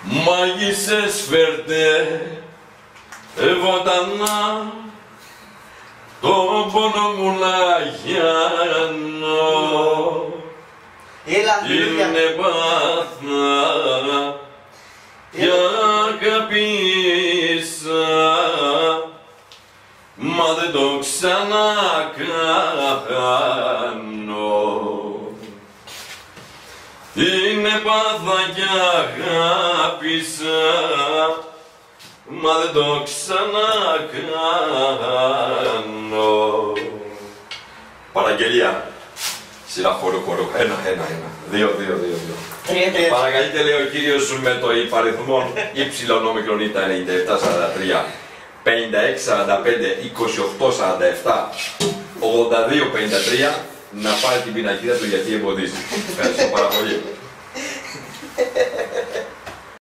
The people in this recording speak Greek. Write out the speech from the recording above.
Μάγισσες φέρτε βοτανά το πόνο μου να γιάνω. Είναι πάθα κι αγαπήσα, μα δεν το ξανακάνω. Είναι πάθα κι αγάπησα, μα δεν το ξανακάνω. Παραγγελία. Σειρά χώρο. Ένα. 2. Παρακαλείται, λέει ο κύριος με το υπαριθμό Y-όμικρον ΙΤΑ 9743 5645 2847 8253 να πάρει την πινακίδα του γιατί εμποδίζει. Ευχαριστώ πάρα πολύ.